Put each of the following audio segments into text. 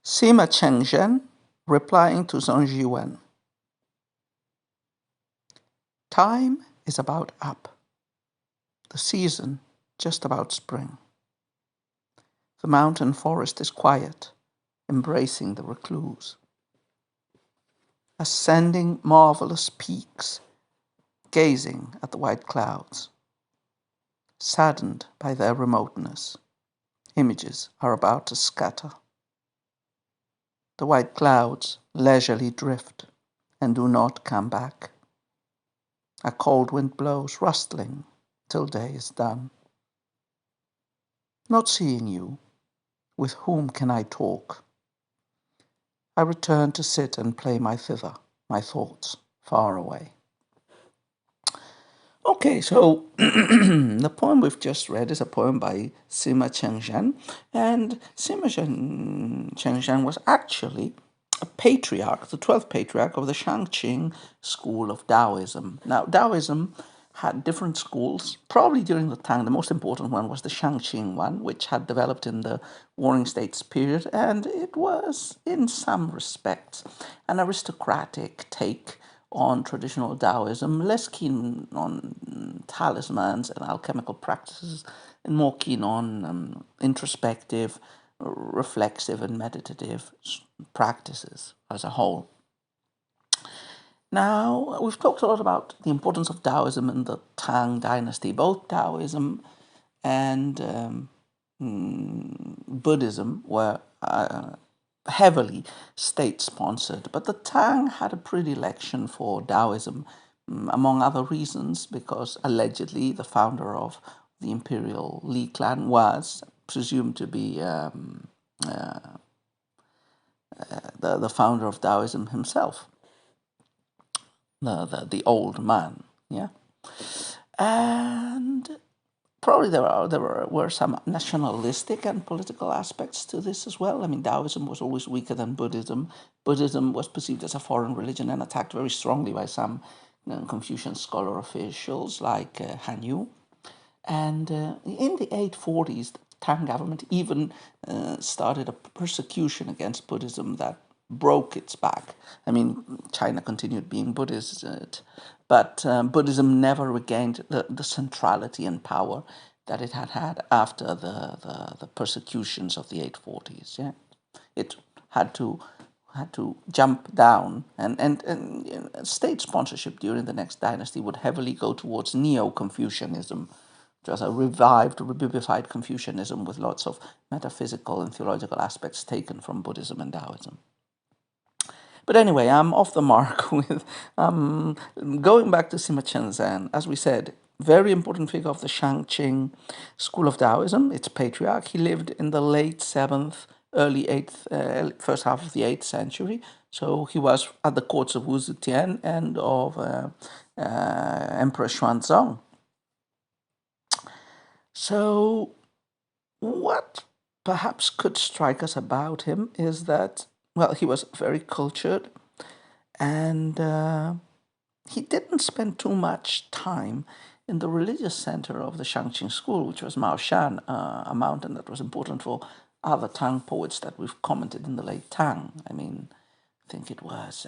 Sima Chenzhen replying to Zhiwen. Time is about up, the season just about spring. The mountain forest is quiet, embracing the recluse. Ascending marvelous peaks, gazing at the white clouds. Saddened by their remoteness, images are about to scatter. The white clouds leisurely drift and do not come back. A cold wind blows, rustling, till day is done. Not seeing you, with whom can I talk? I return to sit and play my thither, my thoughts far away. Okay, so the poem we've just read is a poem by Sima Chenzhen, and Sima Chenzhen was actually a patriarch, the 12th patriarch of the Shangqing school of Daoism. Now, Daoism had different schools, probably during the Tang. The most important one was the Shangqing one, which had developed in the Warring States period, and it was, in some respects, an aristocratic take on traditional Daoism, less keen on talismans and alchemical practices, and more keen on introspective, reflexive, and meditative practices as a whole. Now, we've talked a lot about the importance of Taoism in the Tang dynasty. Both Taoism and Buddhism were heavily state-sponsored, but the Tang had a predilection for Taoism, among other reasons, because allegedly the founder of the imperial Li clan was presumed to be the founder of Taoism himself, the old man, yeah, and probably there were some nationalistic and political aspects to this as well. I mean, Taoism was always weaker than Buddhism. Buddhism was perceived as a foreign religion and attacked very strongly by some Confucian scholar officials like Han Yu. And in the 840s, the Tang government even started a persecution against Buddhism that broke its back. I mean, China continued being Buddhist, but Buddhism never regained the centrality and power that it had after the persecutions of the 840s. Yeah, it had to jump down, and state sponsorship during the next dynasty would heavily go towards Neo-Confucianism, which was a revived, revivified Confucianism with lots of metaphysical and theological aspects taken from Buddhism and Taoism. But anyway, I'm off the mark with going back to Sima Chenzhen. As we said, very important figure of the Shangqing school of Taoism, its patriarch. He lived in the late 7th, early 8th, first half of the 8th century. So he was at the courts of Wu Zetian and of Emperor Xuanzong. So what perhaps could strike us about him is that, well, he was very cultured, and he didn't spend too much time in the religious center of the Shangqing school, which was Maoshan, a mountain that was important for other Tang poets that we've commented in the late Tang. I mean, I think it was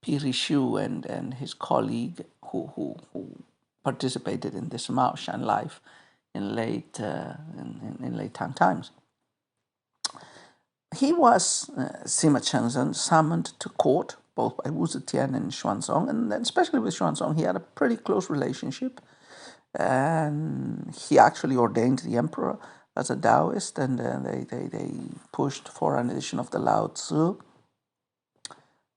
Piri Shu and his colleague who participated in this Maoshan life in late Tang times. He was, Sima Chenzhen, summoned to court both by Wu Zetian and Xuanzong, and especially with Xuanzong, he had a pretty close relationship. And he actually ordained the emperor as a Taoist, and they pushed for an edition of the Lao Tzu.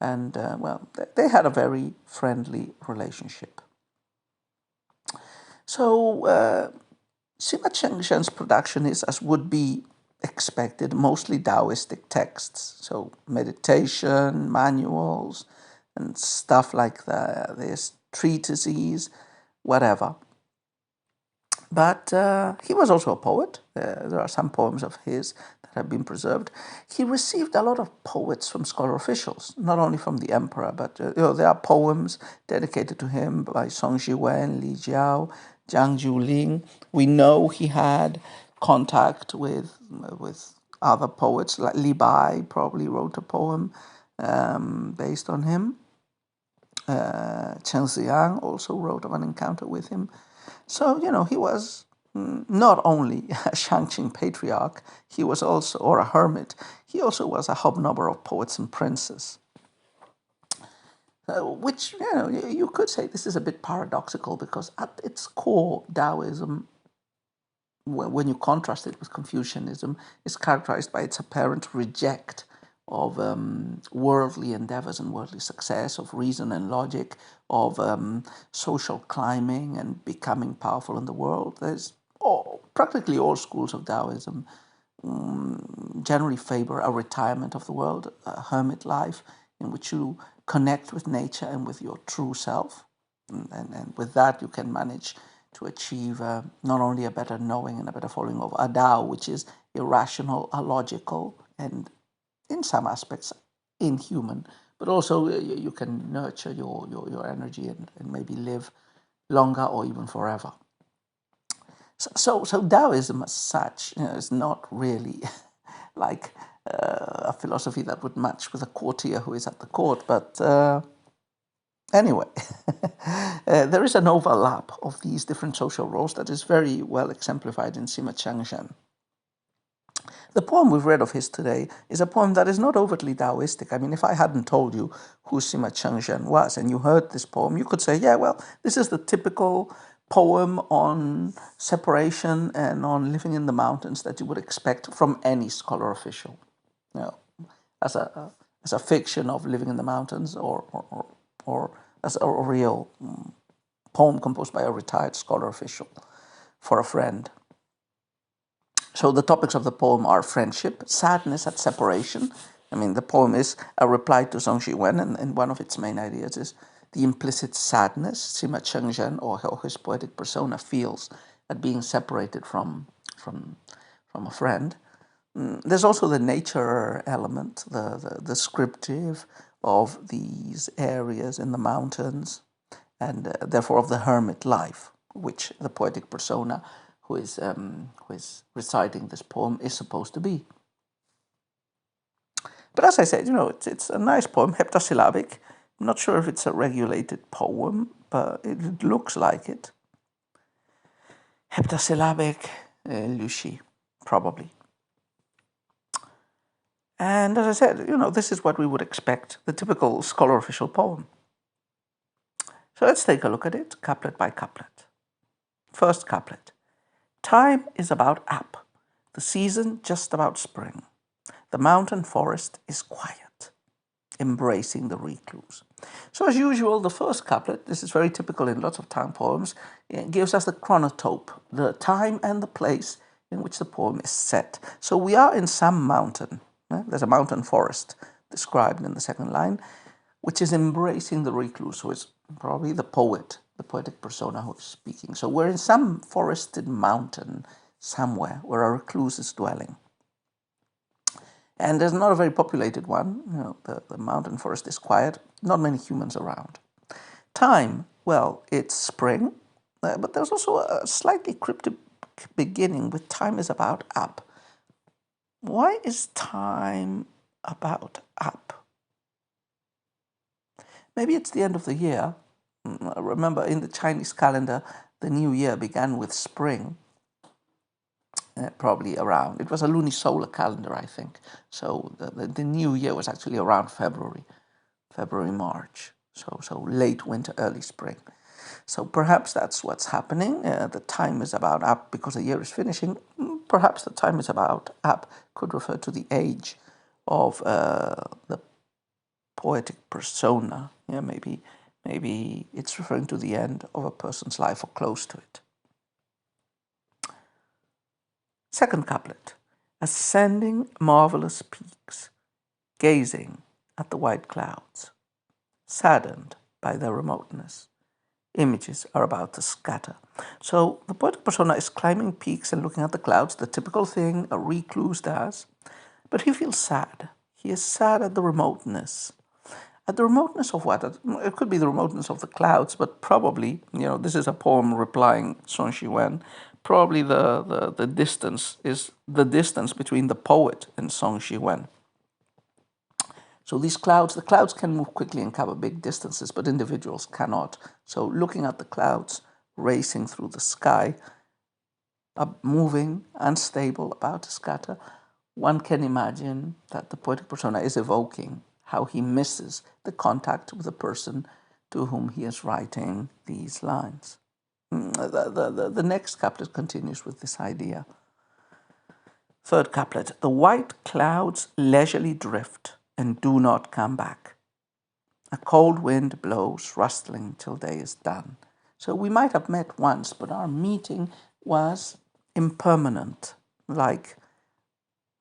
And, well, they had a very friendly relationship. So, Sima Chenzhen's production is, as would be expected, mostly Taoistic texts, so meditation, manuals, and stuff like this, treatises, whatever. But he was also a poet. There are some poems of his that have been preserved. He received a lot of poets from scholar officials, not only from the emperor, but there are poems dedicated to him by Song Zhiwen, Li Jiao, Zhang Juling. We know he had contact with other poets. Like Li Bai probably wrote a poem based on him. Chengzhen also wrote of an encounter with him. So, he was not only a Shangqing patriarch, he was also, or a hermit, he also was a hobnobber of poets and princes. Which, you could say this is a bit paradoxical, because at its core, Daoism, when you contrast it with Confucianism, is characterized by its apparent reject of worldly endeavors and worldly success, of reason and logic, of social climbing and becoming powerful in the world. There's practically all schools of Daoism generally favor a retirement of the world, a hermit life, in which you connect with nature and with your true self. And with that, you can manage to achieve not only a better knowing and a better following of a Dao, which is irrational, illogical, and in some aspects inhuman, but also you can nurture your energy and maybe live longer or even forever. So Taoism as such is not really like a philosophy that would match with a courtier who is at the court, but anyway, there is an overlap of these different social roles that is very well exemplified in Sima Chenzhen. The poem we've read of his today is a poem that is not overtly Taoistic. I mean, if I hadn't told you who Sima Chenzhen was and you heard this poem, you could say, yeah, well, this is the typical poem on separation and on living in the mountains that you would expect from any scholar official, as a fiction of living in the mountains, or as a real poem composed by a retired scholar official for a friend. So the topics of the poem are friendship, sadness at separation. I mean, the poem is a reply to Song Zhiwen, and one of its main ideas is the implicit sadness Sima Chenzhen, or how his poetic persona, feels at being separated from a friend. There's also the nature element, the descriptive of these areas in the mountains, and therefore of the hermit life, which the poetic persona who is reciting this poem is supposed to be. But as I said, it's a nice poem, heptasyllabic. I'm not sure if it's a regulated poem, but it looks like it. Heptasyllabic, Lucy, probably. And as I said, this is what we would expect, the typical scholar official poem. So let's take a look at it, couplet by couplet. First couplet. Time is about up, the season just about spring. The mountain forest is quiet, embracing the recluse. So as usual, the first couplet, this is very typical in lots of Tang poems, gives us the chronotope, the time and the place in which the poem is set. So we are in some mountain. There's a mountain forest described in the second line, which is embracing the recluse, who is probably the poet, the poetic persona who is speaking. So we're in some forested mountain somewhere where a recluse is dwelling. And there's not a very populated one. The mountain forest is quiet, not many humans around. Time, well, it's spring, but there's also a slightly cryptic beginning with time is about up. Why is time about up? Maybe it's the end of the year. Remember, in the Chinese calendar, the new year began with spring, probably around. It was a lunisolar calendar, I think. So the new year was actually around February, March. So late winter, early spring. So perhaps that's what's happening. The time is about up because the year is finishing. Perhaps the time is about up could refer to the age of the poetic persona. Yeah, maybe it's referring to the end of a person's life or close to it. Second couplet. Ascending marvelous peaks, gazing at the white clouds, saddened by their remoteness. Images are about to scatter. So the poetic persona is climbing peaks and looking at the clouds, the typical thing a recluse does. But he feels sad. He is sad at the remoteness. At the remoteness of what? It could be the remoteness of the clouds, but probably, this is a poem replying Song Zhiwen, probably the distance is the distance between the poet and Song Zhiwen. So these clouds, the clouds can move quickly and cover big distances, but individuals cannot. So looking at the clouds racing through the sky, moving, unstable, about to scatter, one can imagine that the poetic persona is evoking how he misses the contact with the person to whom he is writing these lines. The next couplet continues with this idea. Third couplet. The white clouds leisurely drift and do not come back. A cold wind blows, rustling till day is done. So we might have met once, but our meeting was impermanent, like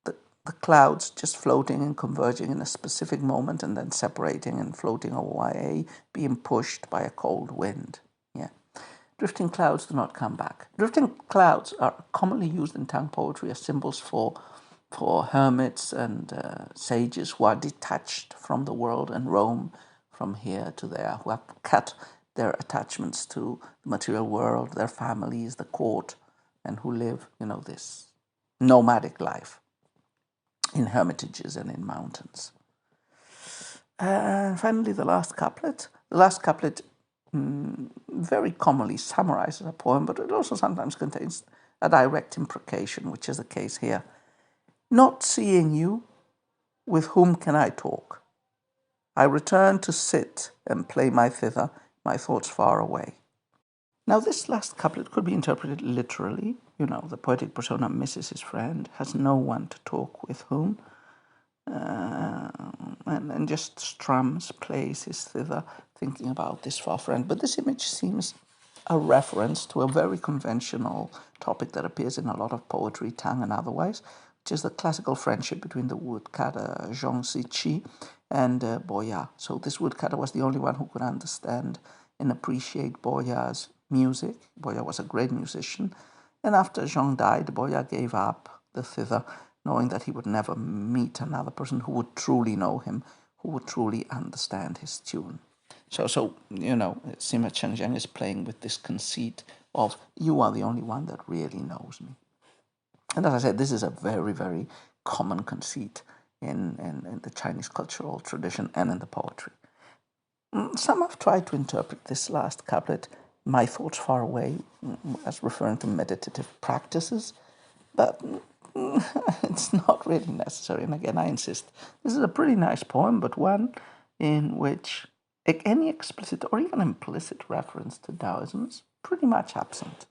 the clouds just floating and converging in a specific moment and then separating and floating away, being pushed by a cold wind. Yeah. Drifting clouds do not come back. Drifting clouds are commonly used in Tang poetry as symbols for hermits and sages who are detached from the world and roam from here to there, who have cut their attachments to the material world, their families, the court, and who live, this nomadic life in hermitages and in mountains. And finally, the last couplet. The last couplet very commonly summarizes a poem, but it also sometimes contains a direct imprecation, which is the case here. Not seeing you, with whom can I talk? I return to sit and play my thither, my thoughts far away. Now, this last couplet could be interpreted literally. The poetic persona misses his friend, has no one to talk with whom, and just strums, plays his thither, thinking about this far friend. But this image seems a reference to a very conventional topic that appears in a lot of poetry, Tang and otherwise, which is the classical friendship between the woodcutter Zhong Ziqi and Boya. So this woodcutter was the only one who could understand and appreciate Boya's music. Boya was a great musician. And after Zhong died, Boya gave up the thither, knowing that he would never meet another person who would truly know him, who would truly understand his tune. So Sima Chenzhen is playing with this conceit of, you are the only one that really knows me. And as I said, this is a very, very common conceit in the Chinese cultural tradition and in the poetry. Some have tried to interpret this last couplet, my thoughts far away, as referring to meditative practices, but it's not really necessary. And again, I insist, this is a pretty nice poem, but one in which any explicit or even implicit reference to Daoism is pretty much absent.